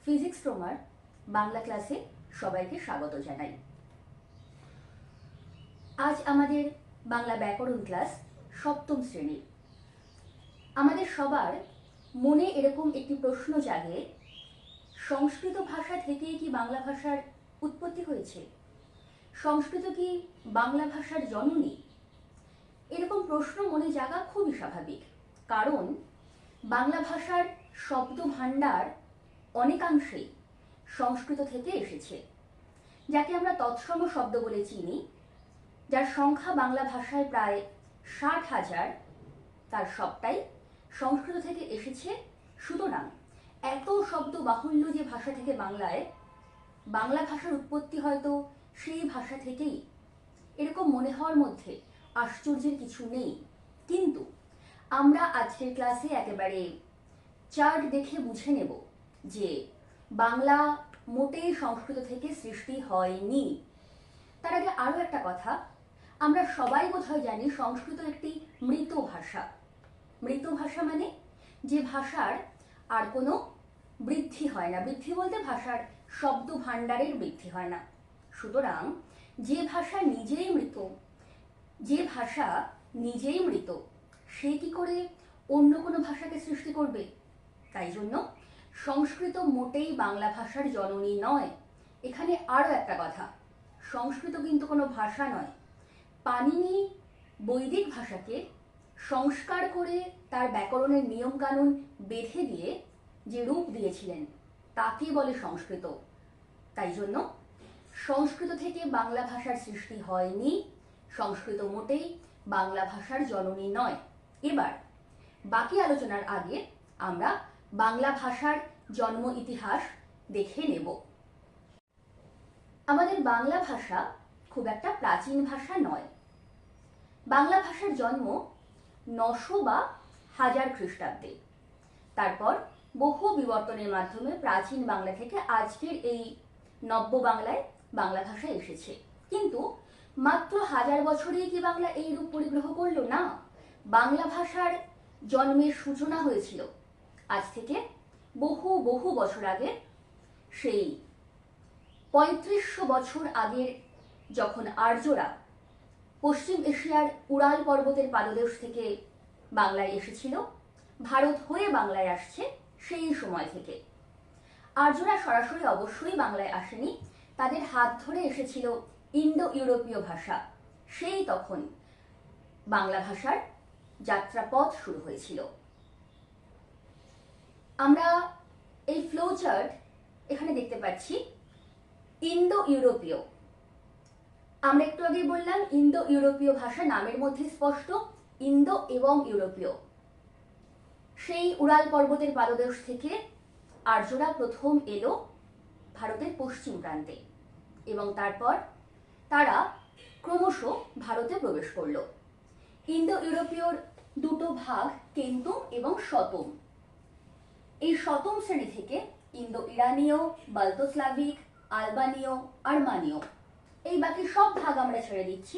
Physics রোমার Bangla ক্লাসে সবাইকে স্বাগত জানাই। আজ আমাদের বাংলা ব্যাকরণ ক্লাস সপ্তম শ্রেণীর। আমাদের সবার মনে এরকম একটি প্রশ্ন জাগে, সংস্কৃত ভাষা থেকেই কি বাংলা ভাষার উৎপত্তি হয়েছে? সংস্কৃত কি বাংলা ভাষার জননী? এরকম প্রশ্ন মনে জাগা খুবই স্বাভাবিক, কারণ বাংলা ভাষার শব্দ ভাণ্ডার অনেকাংশেই সংস্কৃত থেকে এসেছে, যাকে আমরা তৎসম শব্দ বলে চিনি, যার সংখ্যা বাংলা ভাষায় প্রায় 60,000, তার সবটাই সংস্কৃত থেকে এসেছে। সুতরাং এত শব্দ বাহুল্য যে ভাষা থেকে বাংলায়, বাংলা ভাষার উৎপত্তি হয়তো সেই ভাষা থেকেই, এরকম মনে হওয়ার মধ্যে আশ্চর্যের কিছু নেই। কিন্তু আমরা আজকের ক্লাসে একেবারে চার্ট দেখে বুঝে নেব যে বাংলা মোটেই সংস্কৃত থেকে সৃষ্টি হয়নি। তার আগে আরও একটা কথা, আমরা সবাই বোধহয় জানি সংস্কৃত একটি মৃত ভাষা। মৃত ভাষা মানে যে ভাষার আর কোনো বৃদ্ধি হয় না। বৃদ্ধি বলতে ভাষার শব্দ ভাণ্ডারের বৃদ্ধি হয় না। সুতরাং যে ভাষা নিজেই মৃত, যে ভাষা নিজেই মৃত, সে কি করে অন্য কোনো ভাষাকে সৃষ্টি করবে? তাই জন্য সংস্কৃত মোটেই বাংলা ভাষার জননী নয়। এখানে আরও একটা কথা, সংস্কৃত কিন্তু কোনো ভাষা নয়। পাণিনি বৈদিক ভাষাকে সংস্কার করে তার ব্যাকরণের নিয়মকানুন বেঁধে দিয়ে যে রূপ দিয়েছিলেন, তাকে বলে সংস্কৃত। তাই জন্য সংস্কৃত থেকে বাংলা ভাষার সৃষ্টি হয়নি। সংস্কৃত মোটেই বাংলা ভাষার জননী নয়। এবার বাকি আলোচনার আগে আমরা বাংলা ভাষার জন্ম ইতিহাস দেখে নেব। আমাদের বাংলা ভাষা খুব একটা প্রাচীন ভাষা নয়। বাংলা ভাষার জন্ম 900 বা 1000 খ্রিস্টাব্দে। তারপর বহু বিবর্তনের মাধ্যমে প্রাচীন বাংলা থেকে আজকের এই নব্য বাংলায় বাংলা ভাষা এসেছে। কিন্তু মাত্র 1000 বছরেই কি বাংলা এই রূপ পরিগ্রহ করলো? না, বাংলা ভাষার জন্মের সূচনা হয়েছিল আজ থেকে বহু বহু বছর আগে। সেই 3500 বছর আগের যখন আর্যরা পশ্চিম এশিয়ার উড়াল পর্বতের পাদদেশ থেকে বাংলায় এসেছিল, ভারত হয়ে বাংলায় আসছে, সেই সময় থেকে। আর্যরা সরাসরি অবশ্যই বাংলায় আসেনি, তাদের হাত ধরে এসেছিল ইন্দো ইউরোপীয় ভাষা। সেই তখন বাংলা ভাষার যাত্রাপথ শুরু হয়েছিল। আমরা এই ফ্লো চার্ট এখানে দেখতে পাচ্ছি ইন্দো ইউরোপীয়। আমরা একটু আগেই বললাম ইন্দো ইউরোপীয় ভাষা নামের মধ্যে স্পষ্ট, ইন্দো এবং ইউরোপীয়। সেই উড়াল পর্বতের পাদদেশ থেকে আর্যরা প্রথম এলো ভারতের পশ্চিম প্রান্তে, এবং তারপর তারা ক্রমশ ভারতে প্রবেশ করলো। ইন্দো ইউরোপীয়র দুটো ভাগ, কেন্তুম এবং শতম। এই শতম শ্রেণী থেকে ইন্দো ইরানীয়, বাল্টোস্লাভিক, আলবানীয়, আর্মানীয়, এই বাকি সব ভাগ আমরা ছেড়ে দিচ্ছি।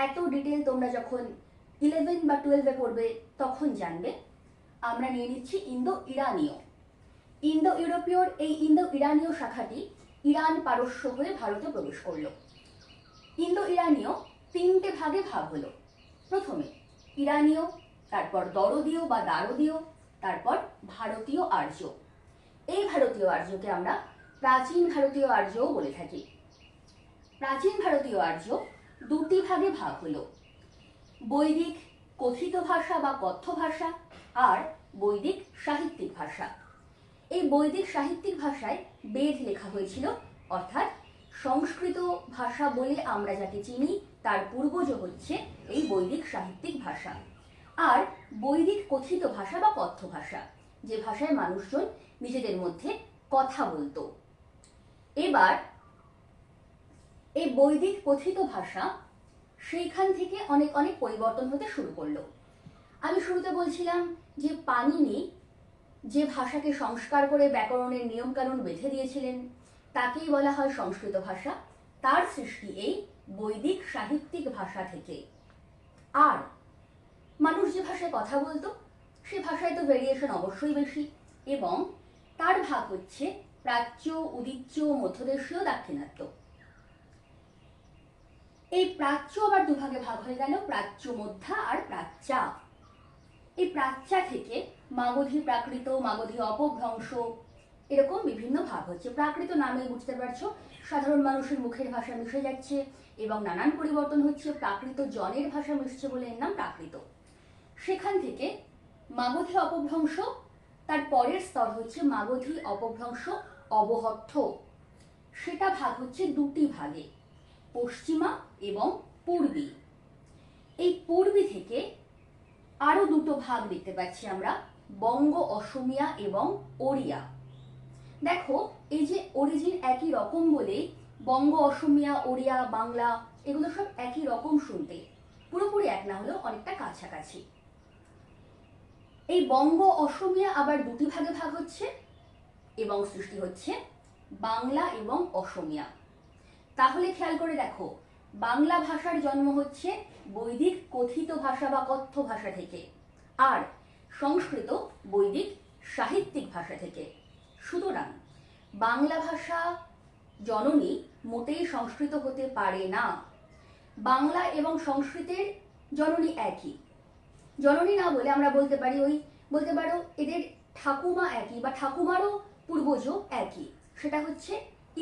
এত ডিটেল তোমরা যখন 11 বা 12-এ পড়বে তখন জানবে। আমরা নিয়ে নিচ্ছি ইন্দো ইরানীয়। ইন্দো ইউরোপীয়র এই ইন্দো ইরানীয় শাখাটি ইরান পারস্য হয়ে ভারতে প্রবেশ করলো। ইন্দো ইরানীয় 3টে ভাগে ভাগ হলো। প্রথমে ইরানীয়, তারপর দরদীয় বা দারদীয়, তারপর ভারতীয় আর্য। এই ভারতীয় আর্যকে আমরা প্রাচীন ভারতীয় আর্যও বলে থাকি। প্রাচীন ভারতীয় আর্য 2টি ভাগে ভাগ হলো, বৈদিক কথিত ভাষা বা কথ্য ভাষা আর বৈদিক সাহিত্যিক ভাষা। এই বৈদিক সাহিত্যিক ভাষায় বেদ লেখা হয়েছিল, অর্থাৎ সংস্কৃত ভাষা বলে আমরা যাকে চিনি তার পূর্বজ হচ্ছে এই বৈদিক সাহিত্যিক ভাষা। আর বৈদিক কথিত ভাষা বা কথ্য ভাষা, যে ভাষায় মানুষজন নিজেদের মধ্যে কথা বলতো। এবার এই বৈদিক কথিত ভাষা সেইখান থেকে অনেক অনেক পরিবর্তন হতে শুরু করলো। আমি শুরুতে বলছিলাম যে পাণিনি যে ভাষাকে সংস্কার করে ব্যাকরণের নিয়মকানুন বেঁধে দিয়েছিলেন, তাকেই বলা হয় সংস্কৃত ভাষা। তার সৃষ্টি এই বৈদিক সাহিত্যিক ভাষা থেকে। আর মানুষ যে ভাষায় কথা বলতো সে ভাষায় তো ভেরিয়েশন অবশ্যই বেশি, এবং তার ভাগ হচ্ছে প্রাচ্য, উদিচ্য, মধ্যদেশীয়, দাক্ষিণাত্য। এই প্রাচ্য আবার দুভাগে ভাগ হয়ে গেল, প্রাচ্য মধ্যা আর প্রাচ্যা। এই প্রাচ্যা থেকে মাগধী প্রাকৃত, মাগধী অপভ্রংশ, এরকম বিভিন্ন ভাগ হচ্ছে। প্রাকৃত নামে বুঝতে পারছো সাধারণ মানুষের মুখের ভাষা মিশে যাচ্ছে এবং নানান পরিবর্তন হচ্ছে, প্রাকৃত জনের ভাষা মিশছে বলে এর নাম প্রাকৃত। সেখান থেকে মাগধী অপভ্রংশ, তার পরের স্তর হচ্ছে মাগধী অপভ্রংশ অবহট্ঠ। সেটা ভাগ হচ্ছে দুটি ভাগে, পশ্চিমা এবং পূর্বী। এই পূর্বী থেকে আরো দুটো ভাগ দেখতে পাচ্ছি আমরা, বঙ্গ অসমিয়া এবং ওড়িয়া। দেখো এই যে অরিজিন একই রকম বলে বঙ্গ, অসমিয়া, ওড়িয়া, বাংলা এগুলো সব একই রকম শুনতে, পুরোপুরি এক না হলেও অনেকটা কাছাকাছি। এই বঙ্গ অসমিয়া আবার দুটি ভাগে ভাগ হচ্ছে এবং সৃষ্টি হচ্ছে বাংলা এবং অসমিয়া। তাহলে খেয়াল করে দেখো, বাংলা ভাষার জন্ম হচ্ছে বৈদিক কথিত ভাষা বা কথ্য ভাষা থেকে, আর সংস্কৃত বৈদিক সাহিত্যিক ভাষা থেকে। সুতরাং বাংলা ভাষা জননী মোটেই সংস্কৃত হতে পারে না। বাংলা এবং সংস্কৃতের জননী একই। জননী না বলে আমরা বলতে পারি, বলতে পারো এদের ঠাকুমা একই বা ঠাকুমারও পূর্বজ একই, সেটা হচ্ছে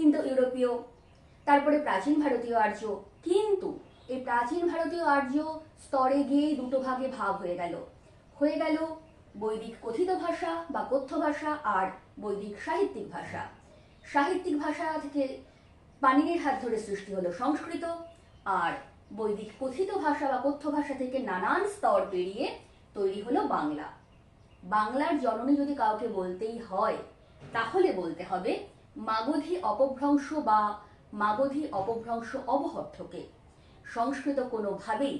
ইন্দো ইউরোপীয়, তারপরে প্রাচীন ভারতীয় আর্য। কিন্তু এই প্রাচীন ভারতীয় আর্য স্তরে গিয়ে দুটো ভাগে ভাগ হয়ে গেল বৈদিক কথিত ভাষা বা কথ্য ভাষা আর বৈদিক সাহিত্যিক ভাষা। সাহিত্যিক ভাষা থেকে পাণিনির হাত ধরে সৃষ্টি হলো সংস্কৃত, আর বৈদিক কথিত ভাষা বা কথ্য ভাষা থেকে নানান স্তর পেরিয়ে তৈরি হলো বাংলা। বাংলার জননী যদি কাউকে বলতেই হয় তাহলে বলতে হবে মাগধী অপভ্রংশ বা মাগধী অপভ্রংশ অবহট্ঠকে। সংস্কৃত কোনোভাবেই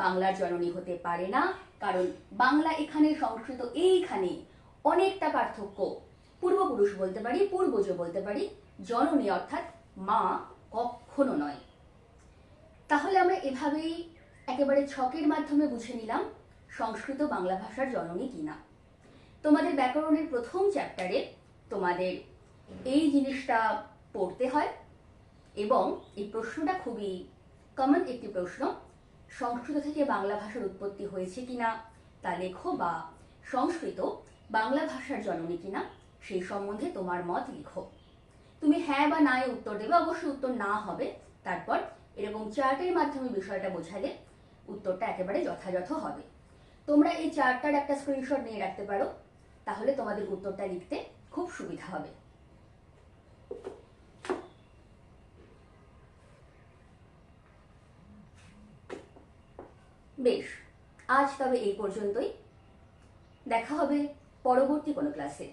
বাংলার জননী হতে পারে না, কারণ বাংলা এখানে, সংস্কৃত এইখানে অনেকটা পার্থক্য। পূর্বপুরুষ বলতে পারি, পূর্বজ বলতে পারি, জননী অর্থাৎ মা কখনো নয়। তাহলে আমরা এভাবেই একেবারে ছকের মাধ্যমে বুঝে নিলাম সংস্কৃত বাংলা ভাষার জননী কিনা। তোমাদের ব্যাকরণের প্রথম চ্যাপ্টারে তোমাদের এই জিনিসটা পড়তে হয় এবং এই প্রশ্নটা খুবই কমন একটি প্রশ্ন, সংস্কৃত থেকে বাংলা ভাষার উৎপত্তি হয়েছে কিনা তা লেখো, বা সংস্কৃত বাংলা ভাষার জননী কিনা সেই সম্বন্ধে তোমার মত লিখো। তুমি হ্যাঁ বা না উত্তর দেবে, অবশ্যই উত্তর না হবে। তারপর এরকম চার্টের মাধ্যমে বিষয়টা বোঝালে উত্তরটা একেবারে যথাযথ হবে। তোমরা এই চার্টটার একটা স্ক্রিনশট নিয়ে রাখতে পারো, তাহলে তোমাদের উত্তরটা লিখতে খুব সুবিধা হবে। বেশ, আজ তবে এই পর্যন্তই। দেখা হবে পরবর্তী কোনো ক্লাসে।